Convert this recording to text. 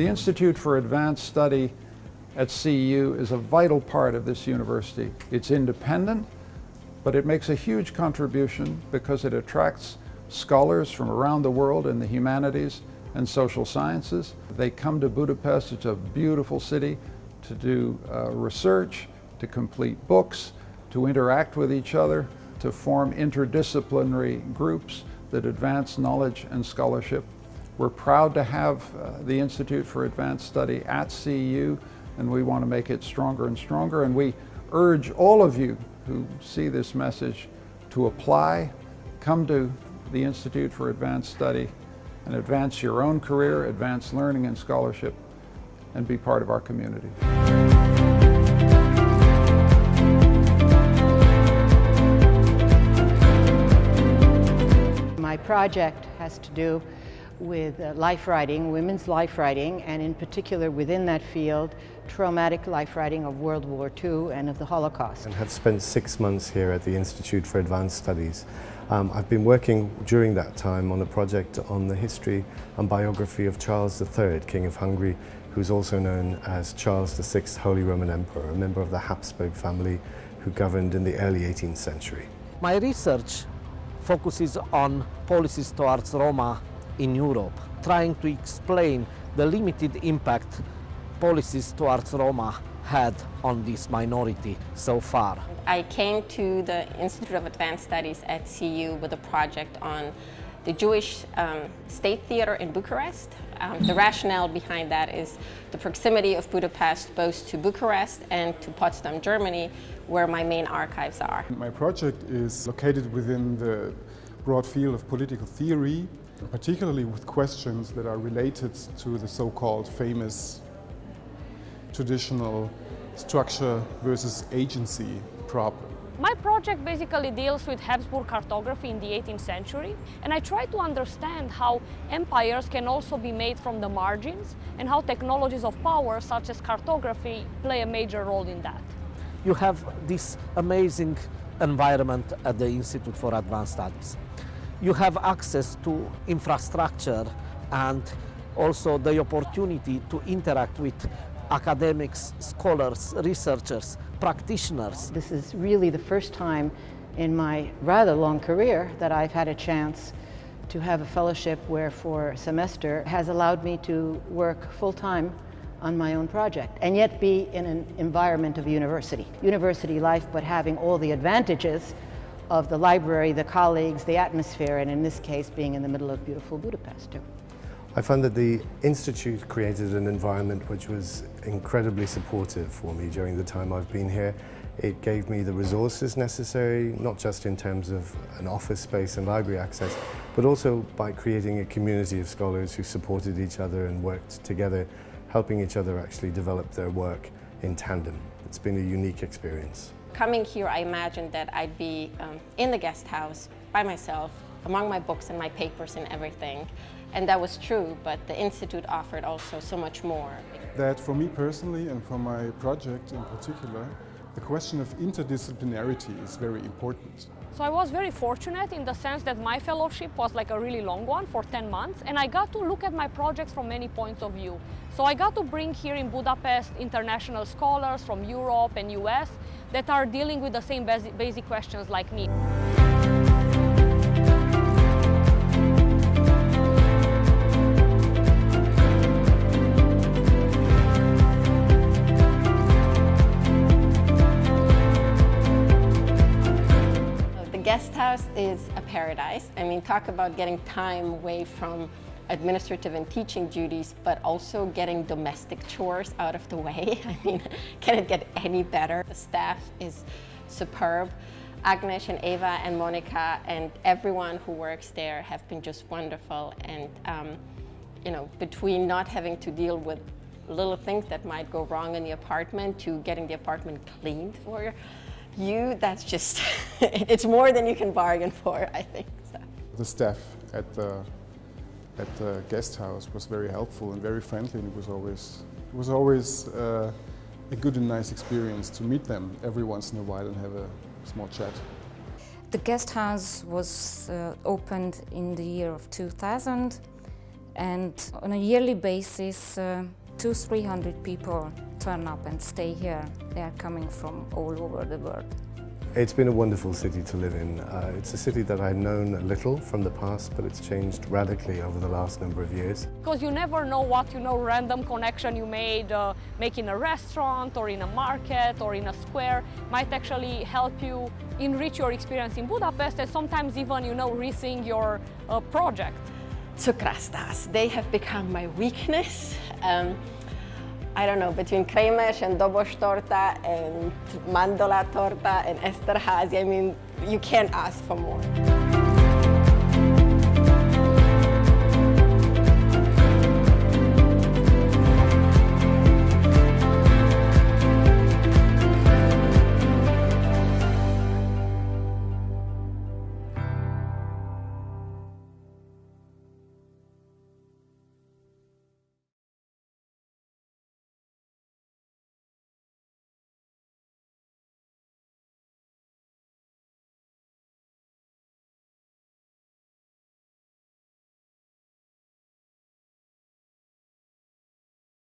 The Institute for Advanced Study at CEU is a vital part of this university. It's independent, but it makes a huge contribution because it attracts scholars from around the world in the humanities and social sciences. They come to Budapest, it's a beautiful city, to do research, to complete books, to interact with each other, to form interdisciplinary groups that advance knowledge and scholarship. We're proud to have the Institute for Advanced Study at CEU, and we want to make it stronger and stronger. And we urge all of you who see this message to apply, come to the Institute for Advanced Study, and advance your own career, advance learning and scholarship, and be part of our community. My project has to do with life writing, women's life writing, and in particular within that field, traumatic life writing of World War II and of the Holocaust. And have spent 6 months here at the Institute for Advanced Studies. I've been working during that time on a project on the history and biography of Charles III, King of Hungary, who's also known as Charles VI, Holy Roman Emperor, a member of the Habsburg family who governed in the early 18th century. My research focuses on policies towards Roma in Europe, trying to explain the limited impact policies towards Roma had on this minority so far. I came to the Institute of Advanced Studies at CEU with a project on the Jewish State Theater in Bucharest. The rationale behind that is the proximity of Budapest both to Bucharest and to Potsdam, Germany, where my main archives are. My project is located within the broad field of political theory, particularly with questions that are related to the so-called famous traditional structure versus agency problem. My project basically deals with Habsburg cartography in the 18th century, and I try to understand how empires can also be made from the margins and how technologies of power such as cartography play a major role in that. You have this amazing environment at the Institute for Advanced Studies. You have access to infrastructure and also the opportunity to interact with academics, scholars, researchers, practitioners. This is really the first time in my rather long career that I've had a chance to have a fellowship where for a semester has allowed me to work full-time on my own project and yet be in an environment of university life, but having all the advantages of the library, the colleagues, the atmosphere, and in this case being in the middle of beautiful Budapest too. I found that the Institute created an environment which was incredibly supportive for me during the time I've been here. It gave me the resources necessary, not just in terms of an office space and library access, but also by creating a community of scholars who supported each other and worked together, helping each other actually develop their work in tandem. It's been a unique experience. Coming here, I imagined that I'd be in the guest house by myself, among my books and my papers and everything. And that was true, but the Institute offered also so much more. That for me personally and for my project in particular, the question of interdisciplinarity is very important. So I was very fortunate in the sense that my fellowship was like a really long one for 10 months, and I got to look at my projects from many points of view. So I got to bring here in Budapest international scholars from Europe and US that are dealing with the same basic questions like me. Guest house is a paradise. I mean, talk about getting time away from administrative and teaching duties, but also getting domestic chores out of the way. I mean, can it get any better? The staff is superb. Agnes and Eva and Monica and everyone who works there have been just wonderful. And you know, between not having to deal with little things that might go wrong in the apartment to getting the apartment cleaned for you, that's just, it's more than you can bargain for, I think. So. The staff at the guest house was very helpful and very friendly, and it was always a good and nice experience to meet them every once in a while and have a small chat. The guest house was opened in the year of 2000. And on a yearly basis, 200-300 people turn up and stay here. They are coming from all over the world. It's been a wonderful city to live in. It's a city that I'd known a little from the past, but it's changed radically over the last number of years. Because you never know what, random connection you made, making a restaurant or in a market or in a square might actually help you enrich your experience in Budapest and sometimes even, rethink your project. Cukrasztás, they have become my weakness. I don't know, between kremes and dobos torta and mandola torta and Esterházy, I mean, you can't ask for more.